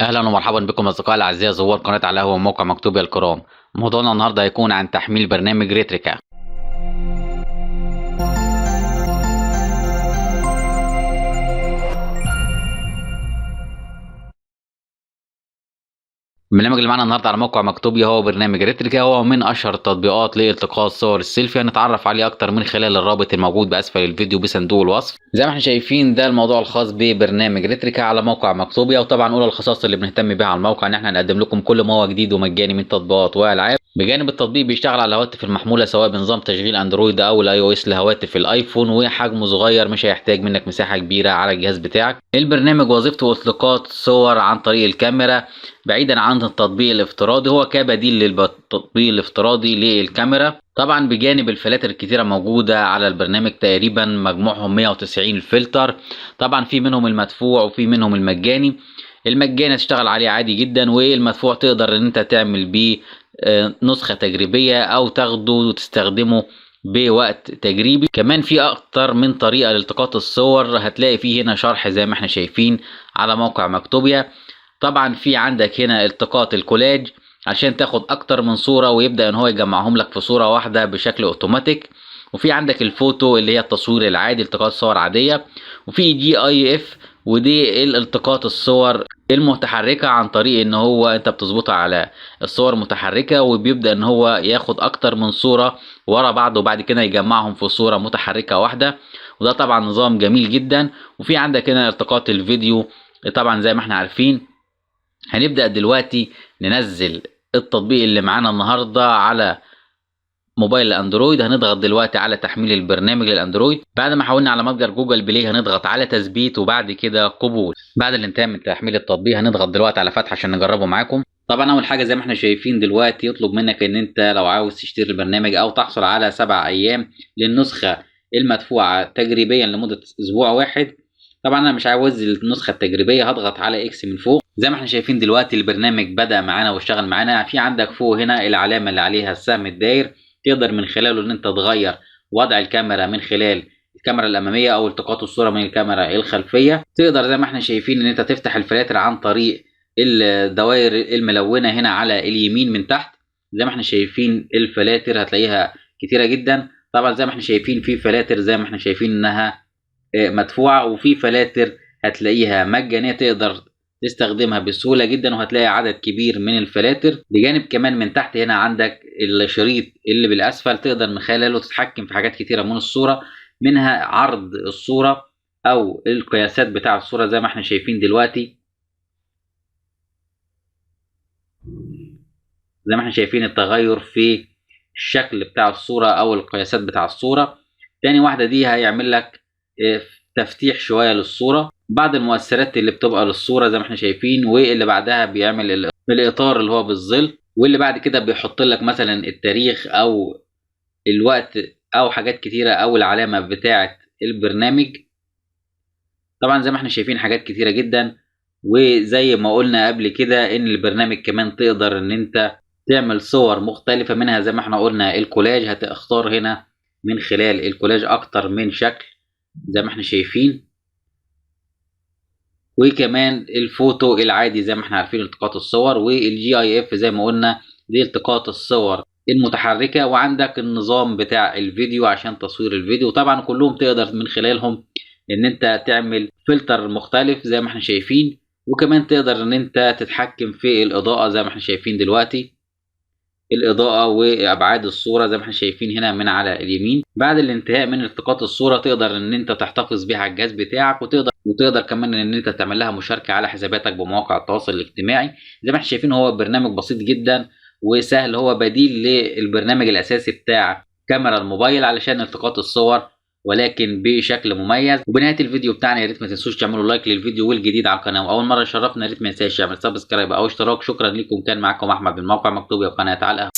اهلا ومرحبا بكم اصدقائي الاعزاء زوار قناه على القهوه وموقع مكتوبي الكرام. موضوعنا النهارده هيكون عن تحميل برنامج ريتريكا. البرنامج اللي معانا النهارده على موقع مكتوبي هو برنامج ريتريكا، هو من اشهر التطبيقات لالتقاط صور السيلفي. هنتعرف عليه اكتر من خلال الرابط الموجود باسفل الفيديو بصندوق الوصف. زي ما احنا شايفين ده الموضوع الخاص ببرنامج ريتريكا على موقع مكتوبي، وطبعا اولى الخصائص اللي بنهتم بيها على الموقع ان احنا نقدم لكم كل ما هو جديد ومجاني من تطبيقات والعاب. بجانب التطبيق بيشتغل على الهواتف المحموله سواء بنظام تشغيل اندرويد او الاي او اس لهواتف الايفون، وحجمه صغير مش هيحتاج منك مساحه كبيره على الجهاز بتاعك. البرنامج وظيفته التقاط صور عن طريق الكاميرا بعيدا عن التطبيق الافتراضي، هو كبديل للتطبيق الافتراضي للكاميرا. طبعا بجانب الفلاتر الكتيرة موجودة على البرنامج، تقريبا مجموعهم 190 فلتر. طبعا في منهم المدفوع وفي منهم المجاني. المجاني تشتغل عليه عادي جدا، والمدفوع تقدر ان انت تعمل بيه نسخة تجريبية او تاخده وتستخدمه بوقت تجريبي. كمان في اكتر من طريقة لالتقاط الصور، هتلاقي فيه هنا شرح زي ما احنا شايفين على موقع مكتوبيا. طبعا في عندك هنا التقاط الكولاج عشان تاخد اكتر من صورة ويبدأ ان هو يجمعهم لك في صورة واحدة بشكل اوتوماتيك. وفي عندك الفوتو اللي هي التصوير العادي، التقاط صور عادية. وفي جي اي اف، ودي الالتقاط الصور المتحركة عن طريق ان هو انت بتظبطها على الصور متحركة، وبيبدأ ان هو ياخد اكتر من صورة ورا بعض وبعد كده يجمعهم في صورة متحركة واحدة. وده طبعا نظام جميل جدا. وفي عندك هنا التقاط الفيديو. طبعا زي ما احنا عارفين هنبدأ دلوقتي ننزل التطبيق اللي معانا النهاردة على موبايل الاندرويد. هنضغط دلوقتي على تحميل البرنامج للاندرويد. بعد ما حولنا على متجر جوجل بلاي هنضغط على تثبيت وبعد كده قبول. بعد الانتهاء من تحميل التطبيق هنضغط دلوقتي على فتح عشان نجربه معاكم. طبعا اول حاجه زي ما احنا شايفين دلوقتي يطلب منك ان انت لو عاوز تشتري البرنامج او تحصل على 7 ايام للنسخه المدفوعه تجريبيا لمده اسبوع واحد. طبعا انا مش عاوز النسخه التجريبيه، هضغط على اكس من فوق. زي ما احنا شايفين دلوقتي البرنامج بدأ معانا واشتغل معانا. في عندك فوق هنا العلامه اللي عليها السهم الداير، تقدر من خلاله ان انت تغير وضع الكاميرا من خلال الكاميرا الاماميه او التقاط الصوره من الكاميرا الخلفيه. تقدر زي ما احنا شايفين ان انت تفتح الفلاتر عن طريق الدوائر الملونه هنا على اليمين من تحت. زي ما احنا شايفين الفلاتر هتلاقيها كتيره جدا. طبعا زي ما احنا شايفين في فلاتر زي ما احنا شايفين انها مدفوعه، وفي فلاتر هتلاقيها مجانيه تقدر تستخدمها بسهوله جدا، وهتلاقي عدد كبير من الفلاتر. بجانب كمان من تحت هنا عندك الشريط اللي بالاسفل تقدر من خلاله تتحكم في حاجات كتيره من الصوره، منها عرض الصوره او القياسات بتاع الصوره. زي ما احنا شايفين دلوقتي، زي ما احنا شايفين التغير في الشكل بتاع الصوره او القياسات بتاع الصوره. تاني واحده دي هيعمل لك تفتيح شويه للصوره، بعض المؤثرات اللي بتبقى للصوره زي ما احنا شايفين. واللي بعدها بيعمل الاطار اللي هو بالظل، واللي بعد كده بيحط لك مثلا التاريخ او الوقت او حاجات كتيره او العلامه بتاعه البرنامج. طبعا زي ما احنا شايفين حاجات كتيره جدا. وزي ما قلنا قبل كده ان البرنامج كمان تقدر ان انت تعمل صور مختلفه، منها زي ما احنا قلنا الكولاج. هتختار هنا من خلال الكولاج اكتر من شكل زي ما احنا شايفين. وكمان الفوتو العادي زي ما احنا عارفين التقاط الصور، والجي اي اف زي ما قلنا دي التقاط الصور المتحركه. وعندك النظام بتاع الفيديو عشان تصوير الفيديو. طبعا كلهم تقدر من خلالهم ان انت تعمل فلتر مختلف زي ما احنا شايفين. وكمان تقدر ان انت تتحكم في الاضاءه زي ما احنا شايفين دلوقتي، الاضاءه وابعاد الصوره زي ما احنا شايفين هنا من على اليمين. بعد الانتهاء من التقاط الصوره تقدر ان انت تحتفظ بيها على الجهاز بتاعك، وتقدر كمان ان انت تعمل لها مشاركه على حساباتك بمواقع التواصل الاجتماعي. زي ما احنا شايفين هو برنامج بسيط جدا وسهل، هو بديل للبرنامج الاساسي بتاع كاميرا الموبايل علشان التقاط الصور ولكن بشكل مميز. وبنهايه الفيديو بتاعنا يا ريت ما تنسوش تعملوا لايك للفيديو، والجديد على القناه واول مره يشرفنا يا ريت ما ينساش يعمل سبسكرايب او اشتراك. شكرا لكم، كان معكم احمد من موقع مكتوبي وقناه على القهوة.